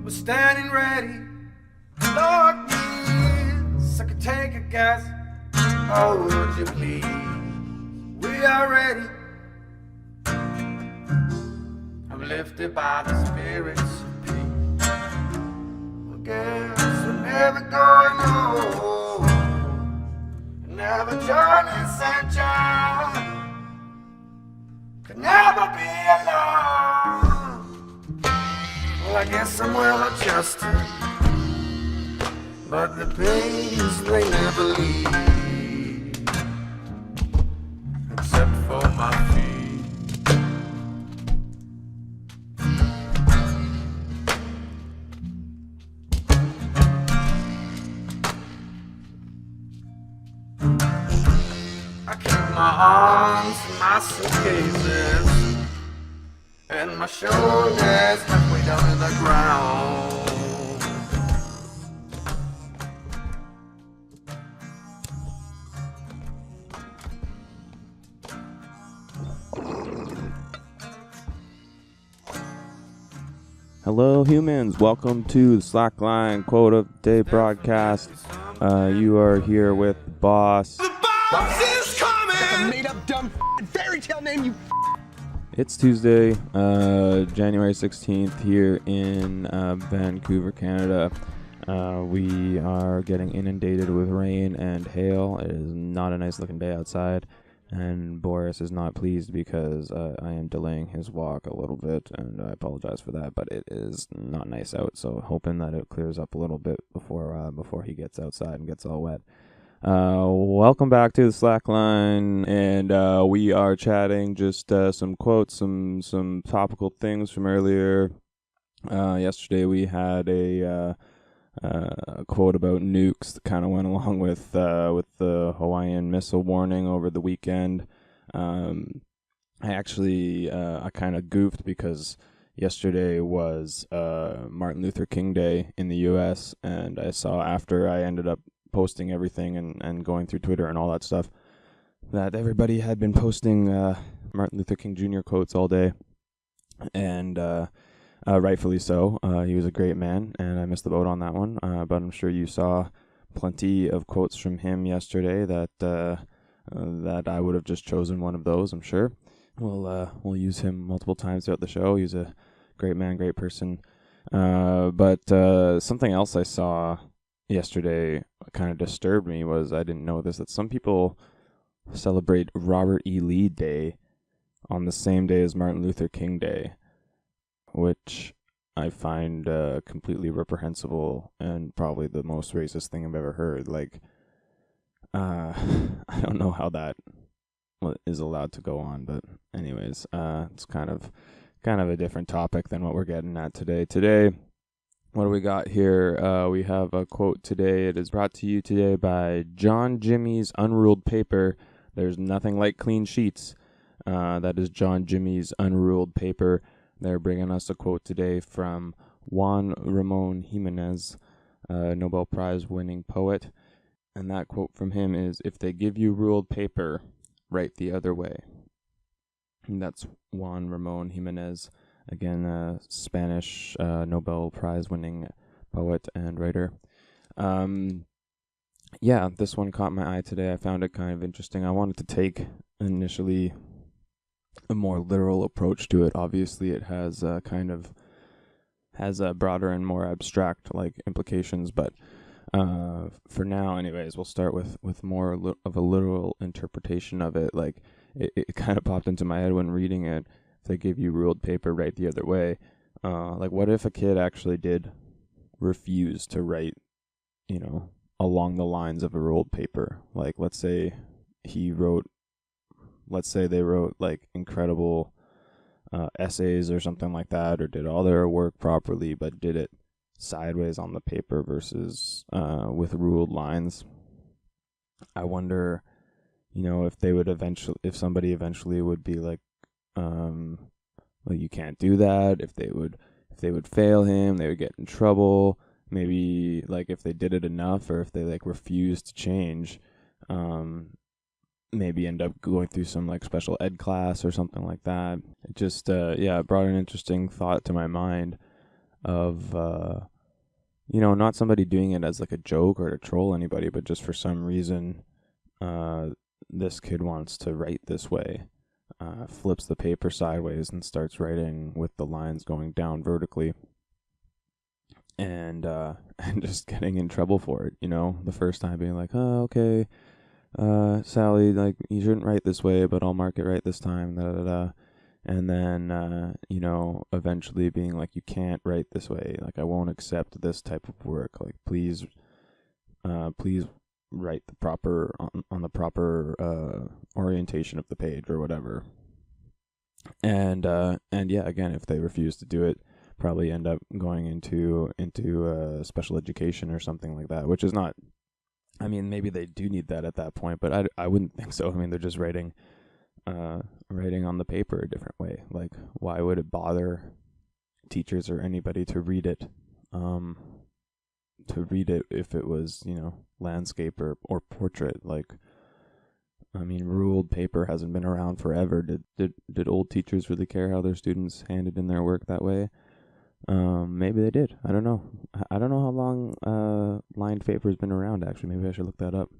was standing ready. Lord, please, I could take a guess. Oh, would you please? We are ready. I'm lifted by the spirits of peace. I guess we're never going home. Never Johnny St. John. Could never be alone. Well, I guess I'm well adjusted, but the pains they never leave, except for my feet. I keep my arms in my suitcases and my shoulders halfway down to the ground. Hello humans, welcome to the Slackline Quote of the Day broadcast. You are here with the boss. The boss is coming! That's a made-up dumb fairy tale name, you. It's Tuesday, January 16th here in Vancouver, Canada. We are getting inundated with rain and hail. It is not a nice looking day outside, and Boris is not pleased because I am delaying his walk a little bit, and I apologize for that, but it is not nice out, so hoping that it clears up a little bit before he gets outside and gets all wet. Welcome back to the Slackline, and we are chatting just some quotes, some topical things from earlier. Yesterday we had a quote about nukes that kind of went along with the Hawaiian missile warning over the weekend. I kind of goofed because yesterday was Martin Luther King Day in the U.S., and I saw after I ended up posting everything and going through Twitter and all that stuff that everybody had been posting Martin Luther King Jr. quotes all day, and rightfully so. He was a great man, and I missed the boat on that one, but I'm sure you saw plenty of quotes from him yesterday that I would have just chosen one of those, I'm sure. We'll use him multiple times throughout the show. He's a great man, great person. But something else I saw yesterday kind of disturbed me was, I didn't know this, that some people celebrate Robert E. Lee Day on the same day as Martin Luther King Day, which I find completely reprehensible and probably the most racist thing I've ever heard. Like, I don't know how that is allowed to go on, but anyways, it's kind of a different topic than what we're getting at today. Today, what do we got here? We have a quote today. It is brought to you today by John Jimmy's Unruled Paper. There's nothing like clean sheets. That is John Jimmy's Unruled Paper. They're bringing us a quote today from Juan Ramon Jiminez, Nobel Prize winning poet. And that quote from him is, "If they give you ruled paper, write the other way." And that's Juan Ramon Jiminez, again, a Spanish Nobel Prize winning poet and writer. Yeah, this one caught my eye today. I found it kind of interesting. I wanted to take initially a more literal approach to it. Obviously, it has a broader and more abstract implications, but for now, anyways, we'll start with more of a literal interpretation of it. Like, it kind of popped into my head when reading it. If they give you ruled paper, write the other way. What if a kid actually did refuse to write, along the lines of a ruled paper? Like, let's say they wrote incredible essays or something like that, or did all their work properly, but did it sideways on the paper versus with ruled lines. I wonder, if somebody eventually would be like, you can't do that. If they would fail him, they would get in trouble. Maybe if they did it enough, or if they refused to change, maybe end up going through some special ed class or something like that. It just it brought an interesting thought to my mind of not somebody doing it as like a joke or to troll anybody, but just for some reason this kid wants to write this way, flips the paper sideways and starts writing with the lines going down vertically, and just getting in trouble for it. The first time being like, oh, okay, Sally, like, you shouldn't write this way, but I'll mark it right this time, da da da. And then, eventually being like, you can't write this way. Like, I won't accept this type of work. Like, please write the proper on the proper orientation of the page or whatever. And yeah, again, if they refuse to do it, probably end up going into special education or something like that, which is not. I mean, maybe they do need that at that point, but I wouldn't think so. I mean, they're just writing on the paper a different way. Like, why would it bother teachers or anybody to read it? If it was, landscape or portrait. Like, I mean, ruled paper hasn't been around forever. Did old teachers really care how their students handed in their work that way? Maybe they did. I don't know. I don't know how long lined paper has been around, actually. Maybe I should look that up.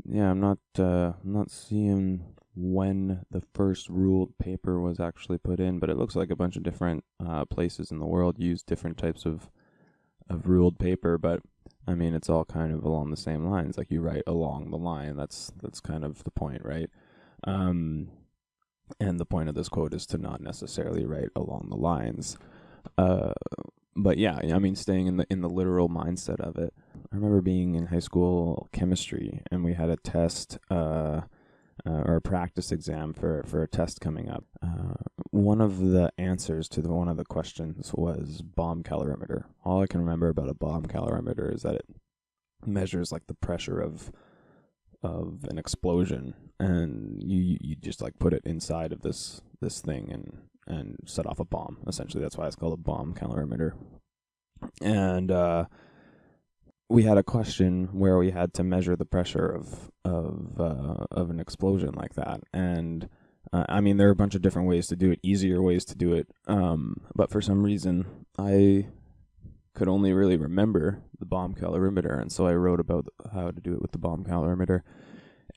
Yeah, I'm not seeing when the first ruled paper was actually put in, but it looks like a bunch of different places in the world use different types of ruled paper. But I mean, it's all kind of along the same lines. Like, you write along the line. That's kind of the point, right? And the point of this quote is to not necessarily write along the lines. But yeah, I mean, staying in the literal mindset of it. I remember being in high school chemistry, and we had a test or a practice exam for a test coming up. One of the answers to one of the questions was bomb calorimeter. All I can remember about a bomb calorimeter is that it measures like the pressure of an explosion, and you just like put it inside of this thing and set off a bomb. Essentially, that's why it's called a bomb calorimeter. And we had a question where we had to measure the pressure of an explosion like that. And I mean, there are a bunch of different ways to do it, easier ways to do it. But for some reason, I could only really remember the bomb calorimeter, and so I wrote about how to do it with the bomb calorimeter.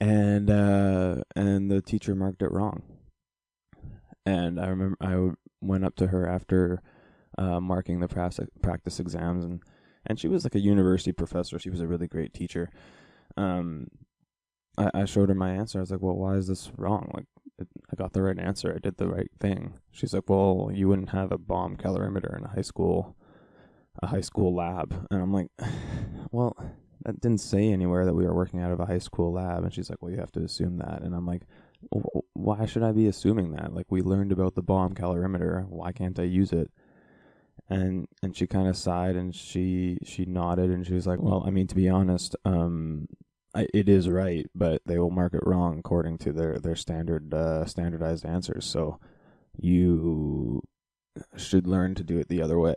And the teacher marked it wrong. And I remember I went up to her after marking the practice exams, and she was like a university professor. She was a really great teacher. I showed her my answer. I was like, well, why is this wrong? Like, I got the right answer. I did the right thing. She's like, well, you wouldn't have a bomb calorimeter in a high school lab. And I'm like, well, that didn't say anywhere that we were working out of a high school lab. And she's like, well, you have to assume that. And I'm like, why should I be assuming that? Like, we learned about the bomb calorimeter. Why can't I use it? And she kind of sighed, and she nodded, and she was like, well, I mean, to be honest, it is right, but they will mark it wrong according to their standardized answers. So you should learn to do it the other way.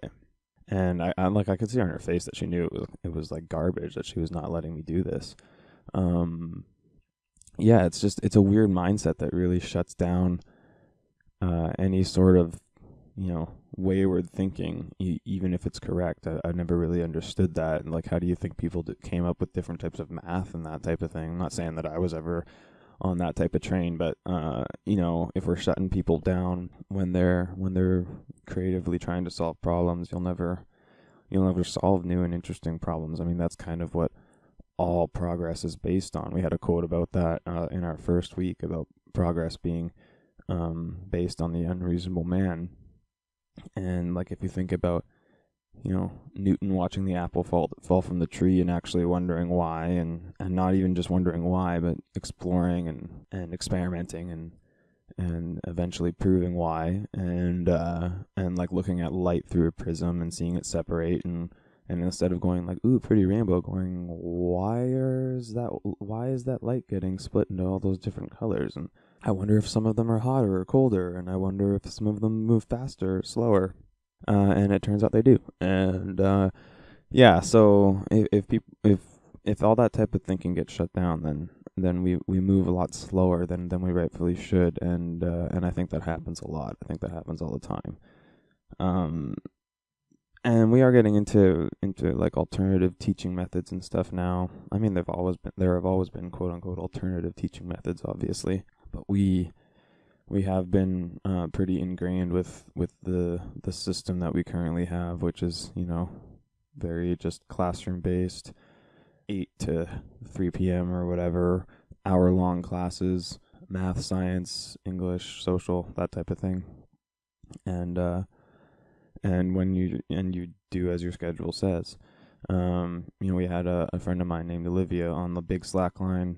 And I could see on her face that she knew it was like garbage, that she was not letting me do this. Yeah, it's a weird mindset that really shuts down any sort of, wayward thinking, even if it's correct. I've never really understood that. And like, how do you think people came up with different types of math and that type of thing? I'm not saying that I was ever on that type of train, but if we're shutting people down when they're creatively trying to solve problems, you'll never solve new and interesting problems. I mean, that's kind of what all progress is based on. We had a quote about that in our first week, about progress being based on the unreasonable man. And like, if you think about, Newton watching the apple fall from the tree and actually wondering why, and not even just wondering why, but exploring and experimenting and eventually proving why, and like looking at light through a prism and seeing it separate, and instead of going like, ooh, pretty rainbow, going, why is that light getting split into all those different colors? And I wonder if some of them are hotter or colder, and I wonder if some of them move faster or slower. And it turns out they do. And yeah, so if all that type of thinking gets shut down, then we move a lot slower than we rightfully should, and I think that happens a lot. I think that happens all the time. And we are getting into like alternative teaching methods and stuff now. I mean, there have always been quote unquote alternative teaching methods, obviously, but we have been pretty ingrained with the system that we currently have, which is, very just classroom based, 8 to 3 p.m. or whatever, hour-long classes, math, science, English, social, that type of thing. And when you do as your schedule says. We had a friend of mine named Olivia on the big Slack line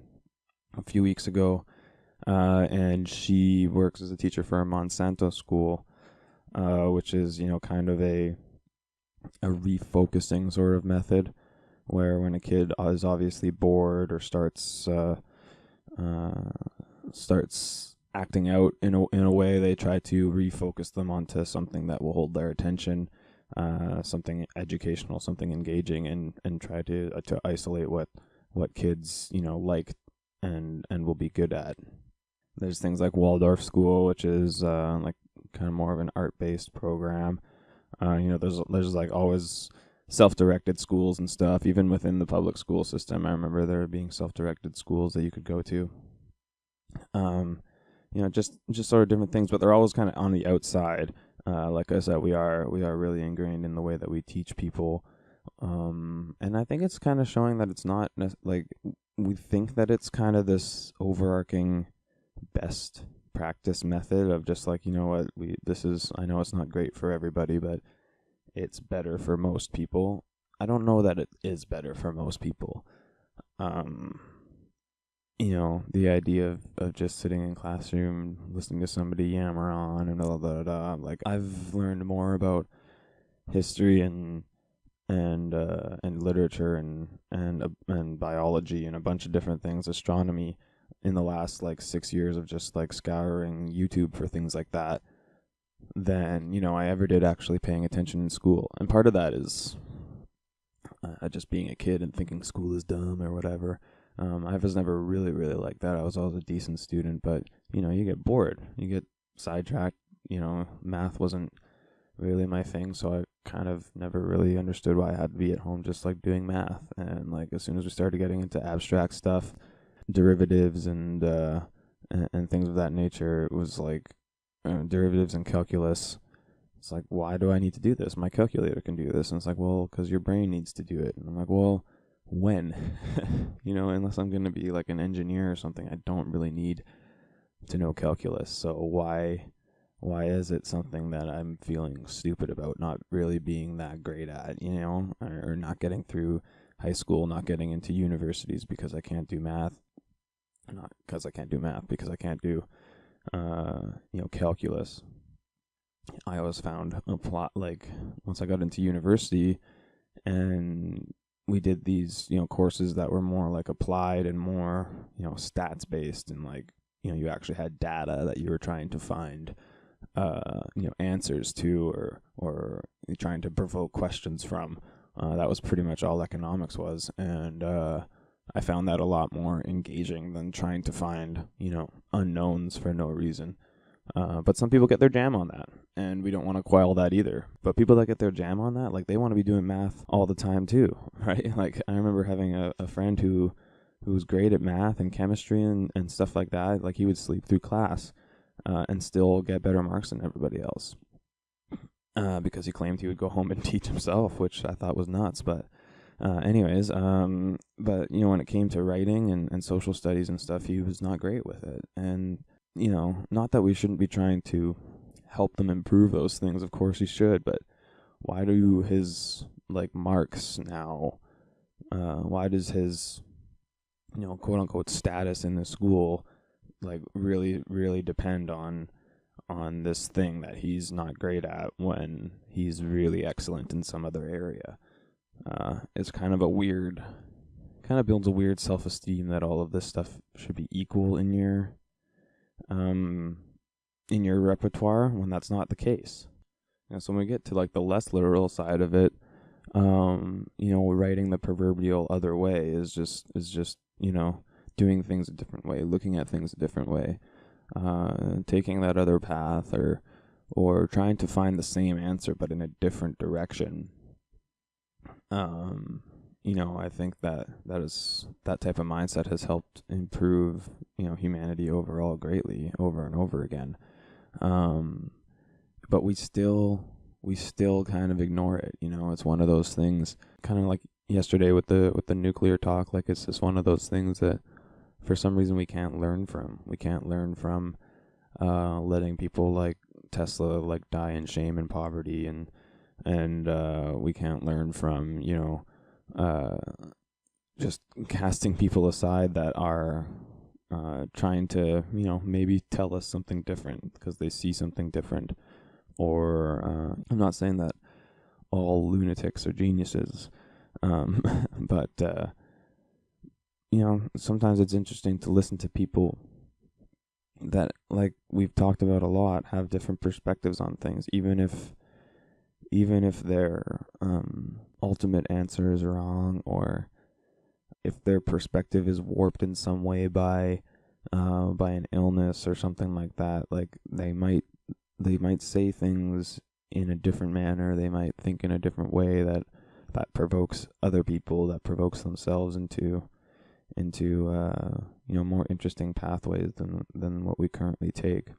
a few weeks ago, and she works as a teacher for a Monsanto school, which is, kind of a refocusing sort of method, where when a kid is obviously bored or starts acting out in a way, they try to refocus them onto something that will hold their attention, something educational, something engaging, and try to isolate what kids like and will be good at. There's things like Waldorf School, which is like kind of more of an art-based program. There's like always self-directed schools and stuff, even within the public school system. I remember there being self-directed schools that you could go to. Just sort of different things, but they're always kind of on the outside. Like I said, we are really ingrained in the way that we teach people, and I think it's kind of showing that it's not like we think that it's kind of this overarching best practice method of just like, I know it's not great for everybody, but it's better for most people. I don't know that it is better for most people. The idea of just sitting in classroom, listening to somebody yammer on and blah, blah, blah. Like, I've learned more about history and literature and biology and a bunch of different things, astronomy, in the last like 6 years of just like scouring YouTube for things like that than, I ever did actually paying attention in school. And part of that is just being a kid and thinking school is dumb or whatever. I was never really, really like that. I was always a decent student, but, you get bored. You get sidetracked. Math wasn't really my thing, so I kind of never really understood why I had to be at home just, like, doing math. And, like, as soon as we started getting into abstract stuff, derivatives and things of that nature, it was, like, derivatives and calculus. It's like, why do I need to do this? My calculator can do this. And it's like, well, because your brain needs to do it. And I'm like, well, when? Unless I'm going to be like an engineer or something, I don't really need to know calculus. So why is it something that I'm feeling stupid about not really being that great at, or not getting through high school, not getting into universities because I can't do math. Not because I can't do math, because I can't do, calculus. I always found a plot, like, once I got into university and we did these, courses that were more like applied and more, stats based, and like, you actually had data that you were trying to find, answers to, or you're trying to provoke questions from. That was pretty much all economics was. And, I found that a lot more engaging than trying to find, unknowns for no reason. But some people get their jam on that, and we don't want to quell that either. But people that get their jam on that, like, they want to be doing math all the time too, right? Like, I remember having a friend who was great at math and chemistry and stuff like that. Like, he would sleep through class and still get better marks than everybody else because he claimed he would go home and teach himself, which I thought was nuts. But anyways, but, when it came to writing and social studies and stuff, he was not great with it. And not that we shouldn't be trying to help them improve those things. Of course you should, but why do his, like, marks now, why does his, quote unquote status in the school like really, really depend on this thing that he's not great at when he's really excellent in some other area. It's kind of builds a weird self-esteem that all of this stuff should be equal in your repertoire when that's not the case. So when we get to like the less literal side of it, writing the proverbial other way is just doing things a different way, looking at things a different way, taking that other path, or trying to find the same answer but in a different direction. I think that type of mindset has helped improve, humanity overall greatly over and over again. But we still kind of ignore it. It's one of those things, kind of like yesterday with the nuclear talk. Like, it's just one of those things that for some reason we can't learn from. We can't learn from letting people like Tesla like die in shame and poverty, and we can't learn from just casting people aside that are trying to maybe tell us something different because they see something different. Or I'm not saying that all lunatics are geniuses, but sometimes it's interesting to listen to people that, like we've talked about a lot, have different perspectives on things, even if their ultimate answer is wrong, or if their perspective is warped in some way by an illness or something like that. Like, they might say things in a different manner. They might think in a different way that provokes other people, that provokes themselves into more interesting pathways than what we currently take.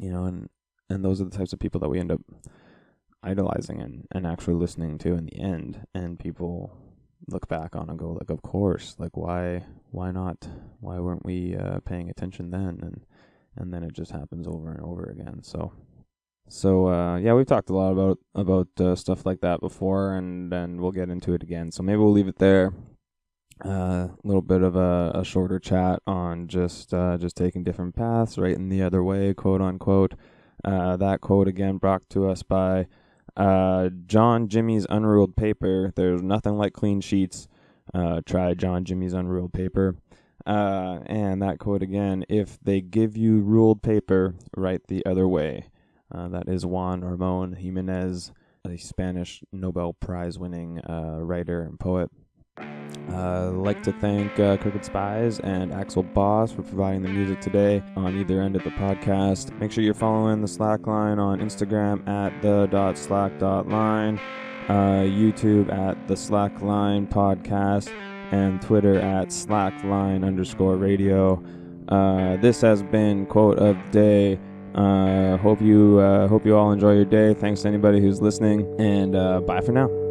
And those are the types of people that we end up idolizing and actually listening to in the end. And people look back on and go like, of course, like why not? Why weren't we paying attention then? And then it just happens over and over again. So we've talked a lot about stuff like that before, and then we'll get into it again. So maybe we'll leave it there. A little bit of a shorter chat on just taking different paths, right in the other way, quote unquote. That quote again brought to us by John Jimmy's Unruled Paper. There's nothing like clean sheets. Try John Jimmy's Unruled Paper. And that quote again: if they give you ruled paper, write the other way. That is Juan Ramon Jiminez, a Spanish Nobel Prize winning writer and poet. I'd like to thank Crooked Spies and Aksel for providing the music today on either end of the podcast. Make sure you're following the Slackline on Instagram at the.slack.line, YouTube at the Slackline Podcast, and Twitter at slackline_radio. This has been Quote of the Day. Hope you all enjoy your day. Thanks to anybody who's listening, and bye for now.